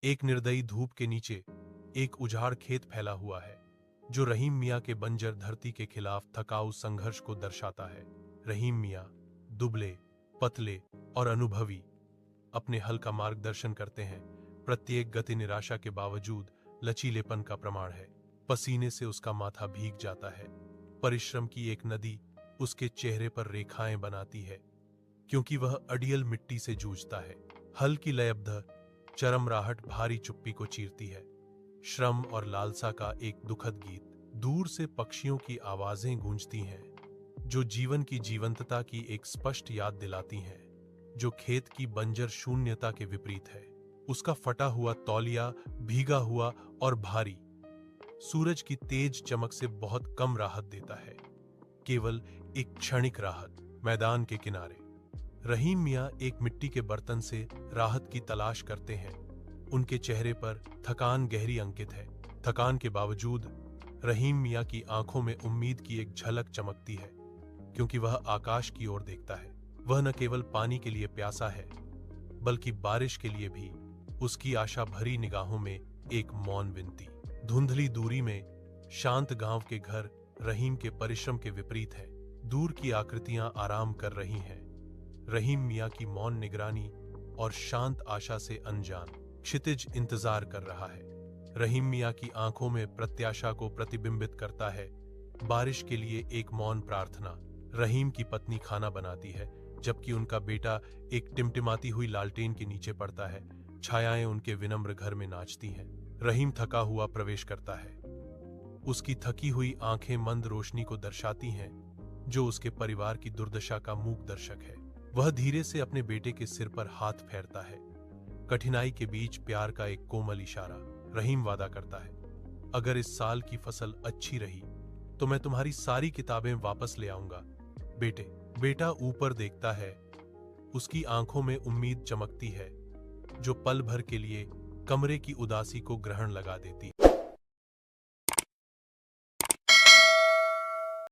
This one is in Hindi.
एक निर्दयी धूप के नीचे एक उजाड़ खेत फैला हुआ है जो रहीम मियाँ के बंजर धरती के खिलाफ थकाऊ संघर्ष को दर्शाता है। रहीम मियाँ दुबले, पतले और अनुभवी अपने हल का मार्गदर्शन करते हैं। प्रत्येक गति निराशा के बावजूद लचीलेपन का प्रमाण है। पसीने से उसका माथा भीग जाता है। परिश्रम की एक नदी उसके चेहरे पर रेखाएं बनाती है क्योंकि वह अड़ियल मिट्टी से जूझता है। हल की लयबद्ध चरमराहट भारी चुप्पी को चीरती है। श्रम और लालसा का एक दुखद गीत। दूर से पक्षियों की आवाजें गूंजती हैं जो जीवन की जीवंतता की एक स्पष्ट याद दिलाती हैं, जो खेत की बंजर शून्यता के विपरीत है। उसका फटा हुआ तौलिया भीगा हुआ और भारी सूरज की तेज चमक से बहुत कम राहत देता है, केवल एक क्षणिक राहत। मैदान के किनारे रहीम मियाँ एक मिट्टी के बर्तन से राहत की तलाश करते हैं। उनके चेहरे पर थकान गहरी अंकित है। थकान के बावजूद रहीम मियाँ की आंखों में उम्मीद की एक झलक चमकती है क्योंकि वह आकाश की ओर देखता है। वह न केवल पानी के लिए प्यासा है बल्कि बारिश के लिए भी। उसकी आशा भरी निगाहों में एक मौन विनती। धुंधली दूरी में शांत गांव के घर रहीम के परिश्रम के विपरीत है। दूर की आकृतियां आराम कर रही हैं। रहीम मियाँ की मौन निगरानी और शांत आशा से अनजान क्षितिज इंतजार कर रहा है। रहीम मियाँ की आंखों में प्रत्याशा को प्रतिबिंबित करता है। बारिश के लिए एक मौन प्रार्थना। रहीम की पत्नी खाना बनाती है जबकि उनका बेटा एक टिमटिमाती हुई लालटेन के नीचे पड़ता है। छायाएं उनके विनम्र घर में नाचती हैं। रहीम थका हुआ प्रवेश करता है। उसकी थकी हुई आंखें मंद रोशनी को दर्शाती हैं जो उसके परिवार की दुर्दशा का मूक दर्शक है। वह धीरे से अपने बेटे के सिर पर हाथ फेरता है। कठिनाई के बीच प्यार का एक कोमल इशारा। रहीम वादा करता है, अगर इस साल की फसल अच्छी रही तो मैं तुम्हारी सारी किताबें वापस ले आऊंगा। बेटा ऊपर देखता है। उसकी आंखों में उम्मीद चमकती है जो पल भर के लिए कमरे की उदासी को ग्रहण लगा देती।